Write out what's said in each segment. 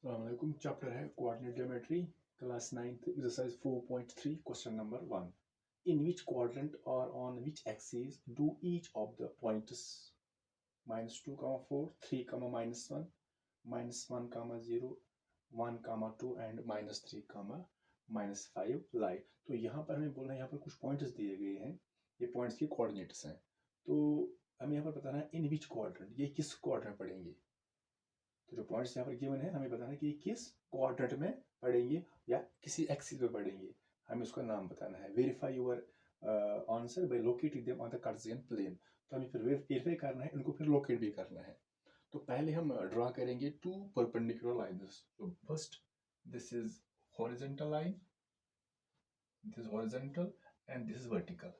अस्सलामुअलैकुम। चैप्टर है coordinate geometry, class 9th exercise 4.3 question number 1। In which quadrant और on which axis do each of the points -2, 4, 3, -1, -1, 0, 1, 2 and -3, -5 lie. तो यहाँ पर हमें बोलना है, यहाँ पर कुछ पॉइंट्स दिए गए हैं, ये पॉइंट्स के कोऑर्डिनेट्स हैं। तो हमें यहाँ पर बताना है इन विच क्वाड्रेंट, ये किस क्वाड्रेंट पढ़ेंगे। तो जो पॉइंट्स यहाँ पर गिवन है, हमें बताना है कि किस क्वाड्रेंट में पढ़ेंगे या किसी एक्सिस में पढ़ेंगे, हमें उसका नाम बताना है। Verify your answer by locating them on the cartesian plane. तो हमें फिर वेरीफाई करना है, इनको फिर लोकेट भी करना है। तो पहले हम ड्रा करेंगे टू परपेंडिकुलर लाइन्स। तो first, this is horizontal line, this is horizontal and this is vertical.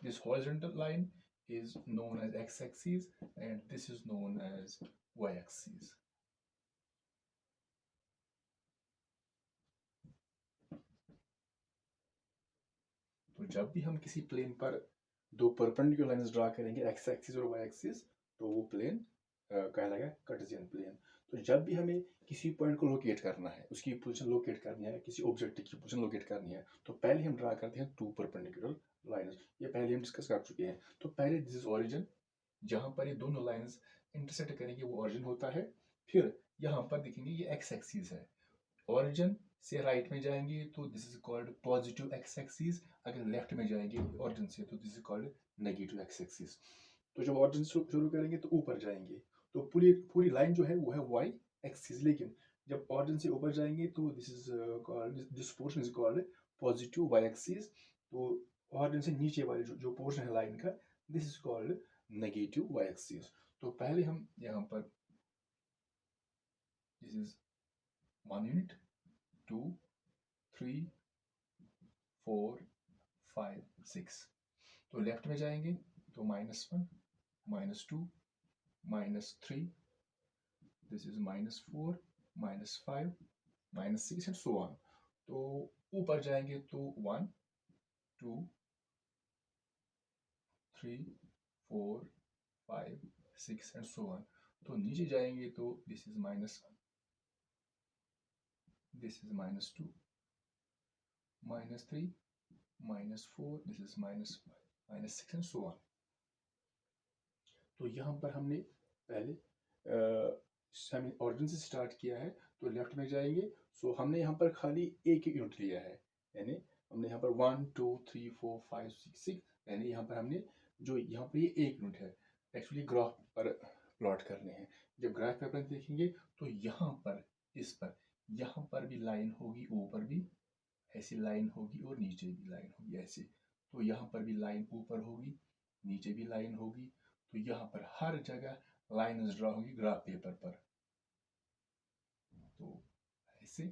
This horizontal line is known as x-axis and this is known as y-axis. तो जब भी हम किसी प्लेन पर दो परपेंडिकुलर लाइंस ड्रा करेंगे, x axis और Y axis, तो वो प्लेन कहलाएगा कार्टेशियन प्लेन। तो जब भी हमें किसी पॉइंट को लोकेट करना है, उसकी पोजीशन लोकेट करनी है, किसी ऑब्जेक्ट की पोजीशन लोकेट करनी है, तो पहले हम ड्रा करते हैं टू परपेंडिकुलर लाइंस। ये पहले हम डिस्कस कर चुके हैं। तो पहले दिस इज ओरिजिन, जहां पर ये दोनों लाइंस इंटरसेक्ट करेंगे वो ओरिजिन होता है। फिर यहाँ पर देखेंगे ये एक्स एक्सिस है, ओरिजिन से राइट में जाएंगे तो this is called positive x axis, अगर लेफ्ट में जाएंगे ओरिजिन से तो this is called negative x axis. तो जब ओरिजिन से शुरू करेंगे तो ऊपर जाएंगे, तो पूरी पूरी लाइन जो है वो है वाई एक्सिस। लेकिन जब ओरिजिन से ऊपर जाएंगे तो this is called, this portion is called positive Y axis. तो ओरिजिन से नीचे वाले जो पोर्शन है लाइन का, this is called negative Y axis. तो पहले हम यहाँ पर, दिस इज 1 यूनिट, 2, 3, 4, 5, 6। तो लेफ्ट में जाएंगे तो -1, -2, -3, this is -4, -5, -6 and so on. तो ऊपर जाएंगे तो 1, 2, 3, 4, 5, 6 एंड सो ऑन। तो नीचे जाएंगे तो this is -1, this is -2, -3, -4, this is -5, -6 and so on. तो यहाँ पर हमने पहले हमने ओरिजिन से स्टार्ट किया है, तो लेफ्ट में जाएंगे। सो हमने यहाँ पर खाली एक ही यूनिट लिया है, यानी हमने यहाँ पर 1, 2, 3, 4, 5, 6, यानी यहाँ पर हमने जो यहाँ पर ये एक यूनिट है, एक्चुअली ग्राफ पर प्लॉट करने हैं। जब ग्राफ पेपर देखेंगे तो यहाँ पर, इस पर, यहाँ पर भी लाइन होगी, ऊपर भी ऐसी लाइन होगी और नीचे भी लाइन होगी ऐसे। तो यहाँ पर भी लाइन ऊपर होगी, नीचे भी लाइन होगी। तो यहाँ पर हर जगह लाइन ड्रा होगी ग्राफ पेपर पर। तो ऐसे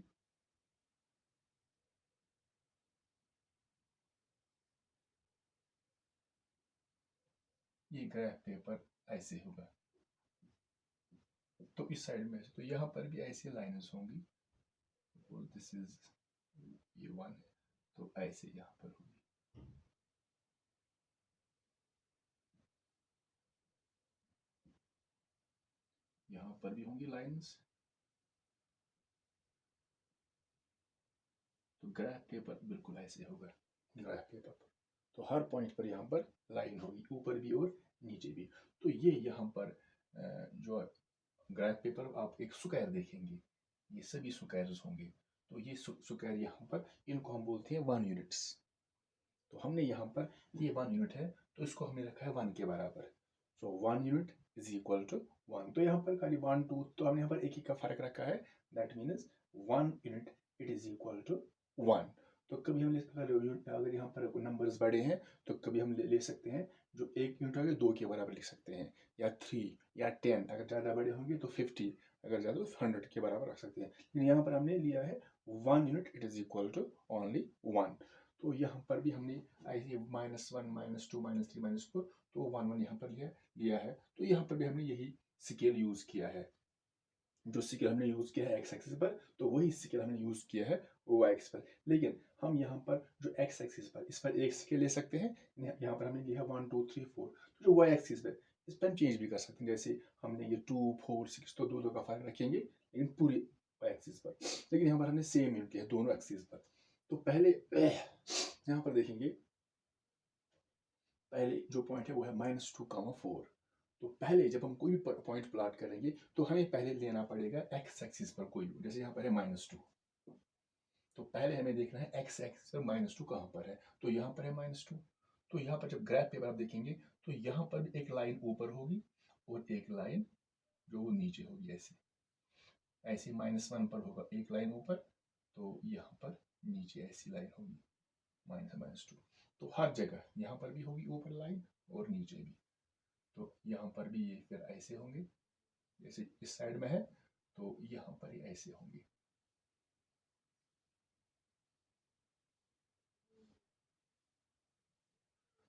ये ग्राफ पेपर ऐसे होगा। तो इस साइड में तो यहाँ पर भी ऐसी लाइन्स होंगी, दिस इज ये 1 है, तो ऐसे यहाँ पर होगी। यहाँ पर भी होंगी लाइन्स। तो ग्राफ पेपर बिल्कुल ऐसे होगा, ग्राफ पेपर पर तो हर पॉइंट पर यहाँ पर लाइन होगी, ऊपर भी और नीचे भी। तो ये यहाँ पर जो ग्राफ पेपर आप एक स्क्वायर देखेंगे, ये सभी स्क्वायर्स होंगे। तो ये स्क्वायर यहाँ पर, इनको हम बोलते हैं 1 यूनिट्स। तो हमने यहाँ पर ये 1 यूनिट है, तो इसको हमने रखा है 1 के बराबर। सो 1 यूनिट इज इक्वल टू 1। तो यहाँ पर खाली 1, 2, तो हमने यहाँ पर एक ही का फर्क रखा है, that means 1 unit it is equal to 1। तो कभी हम अगर यहाँ पर नंबर्स बड़े हैं तो कभी हम ले सकते हैं जो एक यूनिट होगा 2 के बराबर लिख सकते हैं, या 3 या 10, अगर ज़्यादा बड़े होंगे तो 50, अगर ज़्यादा तो 100 के बराबर रख सकते हैं। लेकिन यहाँ पर हमने लिया है 1 unit it is equal to only 1। तो यहाँ पर भी हमने ऐसे -1, -2, -3, -4, तो 1, 1 यहाँ पर लिया है। तो यहाँ पर भी हमने यही स्केल यूज किया है, जो स्केल हमने यूज किया है एक्स एक्सिस पर, तो वही स्केल हमने यूज किया है वाई एक्सिस पर। लेकिन हम यहाँ पर जो एक्स एक्सिस पर, इस पर एक स्केल ले सकते हैं, यहाँ पर हमने लिया 1, 2, 3, 4। तो जो वाई एक्सिस पर, इस पर हम चेंज भी कर सकते हैं, जैसे हमने ये 2, 4, 6 तो दो का फर्क रखेंगे लेकिन पूरी एक्सिस पर, लेकिन यहाँ पर हमने सेम यूनिट है दोनों एक्सिस पर। तो पहले यहाँ पर देखेंगे, पहले जो पॉइंट है वो है -2, 4। तो पहले जब हम कोई भी पॉइंट प्लॉट करेंगे तो हमें पहले लेना पड़ेगा एक्स एक्सिस पर कोई, जैसे यहाँ पर है -2, तो पहले हमें देखना है एक्स एक्सिस पर -2 कहाँ पर है, तो यहाँ पर है -2। तो यहाँ पर जब ग्राफ पेपर आप देखेंगे तो यहाँ पर एक लाइन ऊपर होगी और एक लाइन जो वो नीचे होगी, ऐसे ऐसे -1 पर होगा एक लाइन ऊपर, तो यहाँ पर नीचे ऐसी लाइन होगी -2। तो हर जगह यहाँ पर भी होगी ऊपर लाइन और नीचे भी, तो यहाँ पर भी ये फिर ऐसे होंगे, जैसे इस साइड में है तो यहाँ पर ही ऐसे होंगे।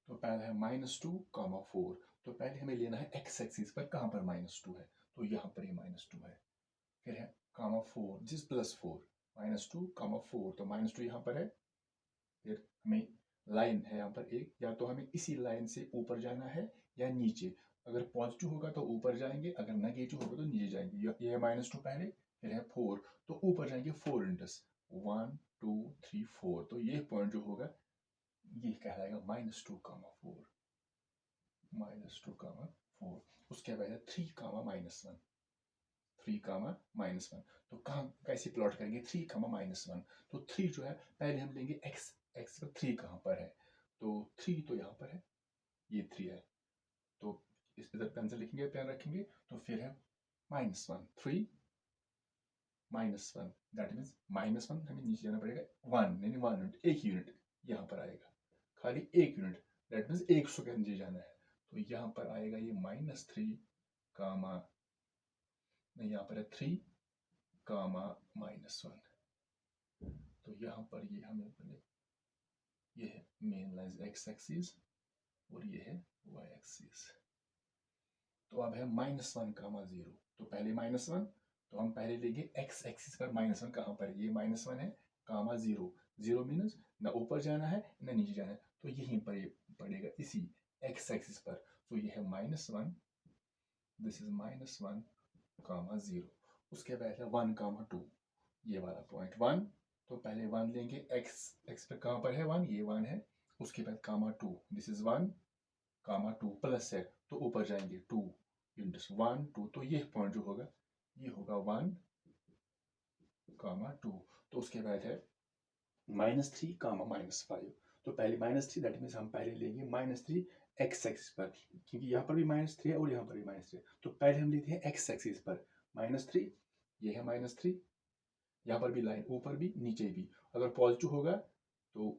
तो पहला है -2, 4। तो पहले हमें लेना है एक्स एक्सिस पर कहाँ पर -2 है, तो यहाँ पर ही -2 है। फिर है (4), दिस +4, -2, 4, तो -2 यहाँ पर है। फिर हमें लाइन है यहाँ पर एक, या तो हमें इसी लाइन से ऊपर जाना है या नीचे। अगर पॉजिटिव होगा तो ऊपर जाएंगे, अगर नेगेटिव होगा तो नीचे जाएंगे। ये है -2 पहले, फिर है 4, तो ऊपर जाएंगे 4 इंटस 1, 2, 3, 4। तो ये पॉइंट जो होगा ये कहलाएगा -2, 4, -2, 4। उसके बाद है 3, -1, 3, -1। तो कहाँ कैसे प्लॉट करेंगे 3, -1? तो 3 जो है पहले हम लेंगे एक्स एक्स पर 3 कहाँ पर है, तो 3 तो यहाँ पर है, ये 3 है, तो इस इधर पेन से लिखेंगे, पेन रखेंगे, तो फिर है -1, 3, -1, दैट मीन्स -1 हमें नीचे जाना पड़ेगा 1, यानी 1 यूनिट, एक यूनिट यहाँ पर आएगा, खाली एक यूनिट, दैट मीन्स 100 के नीचे जाना है। तो यहाँ पर आएगा ये -3, यहाँ पर है 3, -1। तो यहाँ पर ये हमें पहले, ये है मेन लाइन एक्स एक्सिस और ये है वाई एक्सिस। तो अब है -1, 0। तो पहले -1, तो हम पहले लेंगे एक्स एक्सिस पर -1 कहाँ पर है, ये -1 है, 0, 0 मीन्स ना ऊपर जाना है ना नीचे जाना है, तो यहीं पर ये पड़ेगा इसी एक्स एक्सिस पर। तो ये है -1, दिस इज -1, 0। उसके बाद है 1, 2, ये वाला पॉइंट 1। तो पहले 1 लेंगे, एक्स एक्स पर कहाँ पर है 1, ये 1 है। उसके बाद (2), दिस इज 1, 2 प्लस है तो ऊपर जाएंगे 2 इंटू 1, 2, तो ये पॉइंट जो होगा ये होगा 1, 2। तो उसके बाद है -3, -5। तो पहले -3, दैट मीन्स हम पहले लेंगे -3 एक्स एक्सिस पर, क्योंकि यहाँ पर भी -3 है और यहाँ पर भी -3 है, तो पहले हम लेते हैं एक्स एक्सिस पर -3, ये है -3, यहाँ पर भी लाइन ऊपर भी नीचे भी, अगर पॉजिटिव होगा तो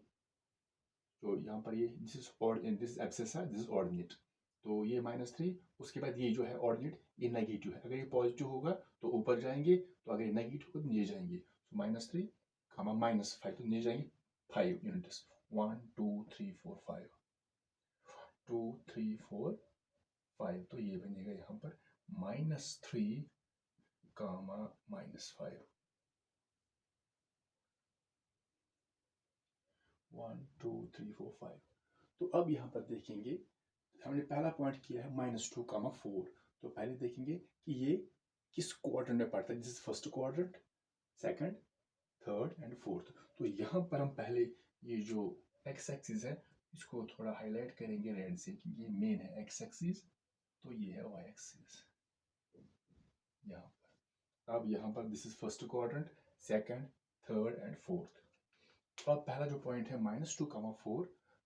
यहाँ पर ये दिस इज एब्सेस है, दिस इज ऑर्डिनेट, तो ये -3। उसके बाद ये जो है ऑर्डिनेट ये नेगेटिव है, अगर ये पॉजिटिव होगा तो ऊपर जाएंगे, तो अगर ये नेगेटिव होगा तो नीचे जाएंगे। तो -3, -5, तो नीचे जाएंगे 5 यूनिट्स, 1, 2, 3, 4, 5, 2, 3, 4, 5। तो ये बनेगा यहाँ पर -3, -5, 1, 2, 3, 4, 5। तो अब यहाँ पर देखेंगे, हमने पहला पॉइंट किया है -2, 4। तो पहले देखेंगे कि ये किस क्वाड्रेंट में पड़ता है, this is first quadrant, second, third and fourth. तो यहाँ पर हम पहले ये जो एक्स एक्सिस है इसको थोड़ा हाईलाइट करेंगे रेड से, क्योंकि ये मेन है एक्स एक्सिस, तो ये है वाई एक्सिस यहाँ पर। अब यहाँ पर this is first quadrant, second, third and fourth. अब पहला जो पॉइंट है -2, 4,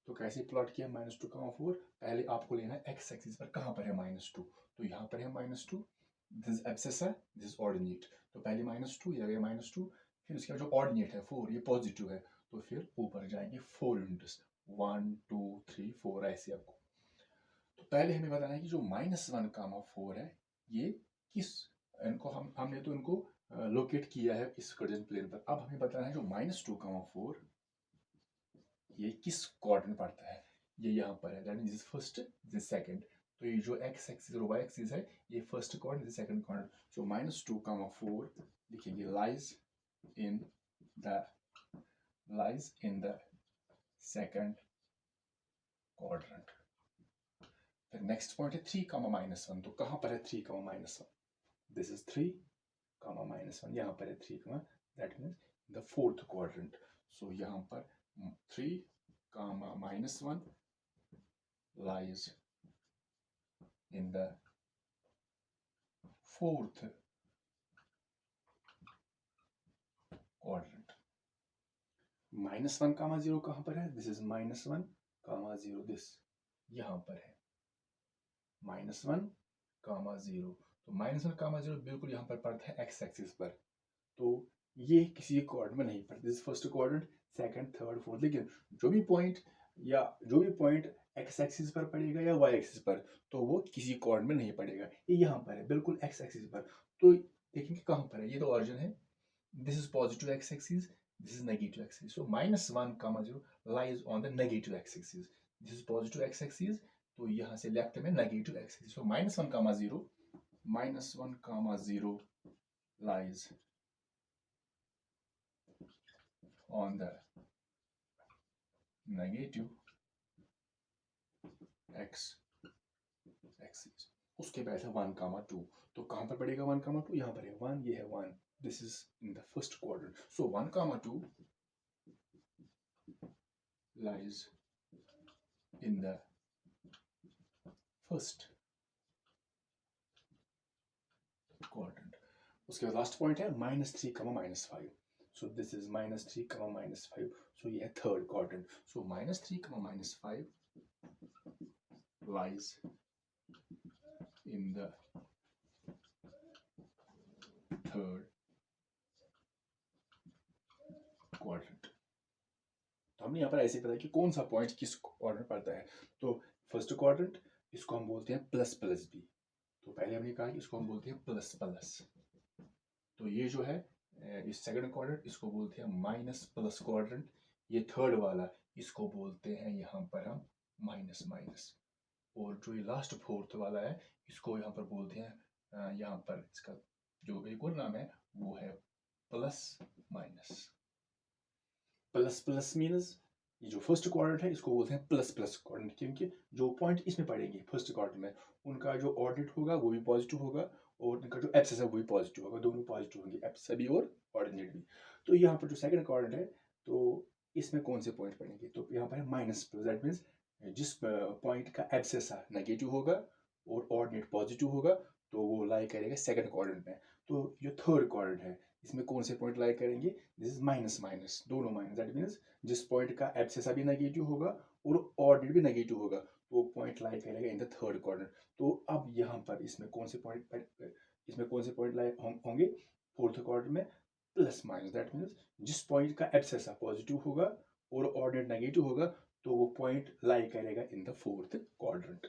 तो कैसे प्लॉट किया -2, 4? पहले आपको लेना है एक्स एक्सिस पर कहाँ पर है -2, तो यहाँ पर है -2, दिस एब्सेस है, दिस ऑर्डिनेट, तो पहले -2, ये गया -2, फिर उसके बाद जो ऑर्डिनेट है 4, ये पॉजिटिव है, तो फिर ऊपर जाएंगे 4 यूनिट्स, 1, 2, 3, 4, ऐसे आपको। तो पहले हमें बताना है कि जो -1, 4 है ये किस, इनको हमने तो इनको लोकेट किया है इस कार्टेशियन प्लेन पर। अब हमें बताना है जो -2, 4 ये किस क्वाड्रेंट पड़ता है, ये यहाँ पर है, that means this first, this second. तो ये जो एक्स एक्सिस और वाई एक्सिस है ये first quadrant, this second quadrant. So -2, 4 लिखेंगे lies in the second quadrant. फिर नेक्स्ट पॉइंट है 3, -1। तो कहाँ पर है 3, -1? दिस इज 3, -1, यहाँ पर है 3, that means the fourth quadrant. So यहाँ पर 3, -1 lies in the fourth quadrant. -1, 0 कहाँ पर है? दिस इज -1, 0, दिस यहाँ पर है -1, 0। तो -1, 0 बिल्कुल यहाँ पर पड़ता है एक्स एक्सिस पर। तो ये किसी क्वाड्रेंट में नहीं पड़ता। This first quadrant, second, third, fourth. लेकिन जो भी पॉइंट एक्स एक्सिस पर पड़ेगा या वाई एक्सिस पर, तो वो किसी क्वाड्रेंट में नहीं पड़ेगा। ये यहाँ पर है बिल्कुल एक्स एक्सिस पर। तो देखेंगे कहाँ पर है। ये तो ऑरिजिन है। This is positive x axis, this is negative x-axis. So -1, 0 lies on the negative x-axis. This is positive x-axis. तो यहाँ से लेफ्ट में negative x-axis. So -1, 0 lies on the negative x-axis. उसके बाद है 1, 2। तो कहाँ पर पड़ेगा 1, 2? यहाँ पर है 1, ये है 1। This is in the first quadrant. So 1, 2 lies in the first quadrant. उसके बाद लास्ट पॉइंट है -3, -5। So this is -3, -5। सो ये है third quadrant. So -3, -5 lies in the third quadrant. तो हमने यहाँ पर ऐसे पता कि कौन सा पॉइंट किस क्वाड्रेंट पड़ता है। तो फर्स्ट क्वाड्रेंट, इसको हम बोलते हैं प्लस प्लस बी। तो पहले हमने कहा कि इसको हम बोलते हैं प्लस प्लस। तो ये जो है इस सेकंड क्वाड्रेंट, इसको बोलते हैं माइनस प्लस क्वाड्रेंट। ये थर्ड वाला, इसको बोलते हैं यहाँ पर हम माइनस माइनस। और जो ये लास्ट फोर्थ वाला है, इसको यहाँ पर बोलते हैं, यहाँ पर इसका जो एक और नाम है वो है plus minus. Plus plus means ये जो फर्स्ट क्वाड्रेंट है इसको बोलते हैं प्लस प्लस क्वाड्रेंट, क्योंकि जो पॉइंट इसमें पड़ेंगे फर्स्ट क्वाड्रेंट में, उनका जो ऑर्डिनेट होगा वो भी पॉजिटिव होगा और उनका जो एब्सिस है वो भी पॉजिटिव होगा। दोनों पॉजिटिव होंगे, एब्सिस भी और ऑर्डिनेट भी। तो यहाँ पर जो सेकंड क्वाड्रेंट है, तो इसमें कौन से पॉइंट पड़ेंगे? तो यहाँ पर है माइनस प्लस। दैट मीन्स जिस पॉइंट का एब्सिस नेगेटिव होगा और ऑर्डिनेट पॉजिटिव होगा, तो वो लाई करेगा सेकंड क्वाड्रेंट में। तो जो थर्ड क्वाड्रेंट है, इसमें कौन से पॉइंट लाई करेंगे? दिस इज माइनस माइनस, दोनों माइनस। दैट मीन्स जिस पॉइंट का एब्सिस भी नेगेटिव होगा और ऑर्डिनेट भी नेगेटिव होगा, तो वो पॉइंट लाई करेगा इन द थर्ड क्वाड्रेंट। तो अब यहाँ पर इसमें कौन से पॉइंट लाई होंगे फोर्थ क्वाड्रेंट में? Plus minus. दैट मीन्स जिस पॉइंट का एब्सिस पॉजिटिव होगा और ऑर्डिनेट नेगेटिव होगा, तो वो पॉइंट लाई करेगा इन द फोर्थ क्वाड्रेंट।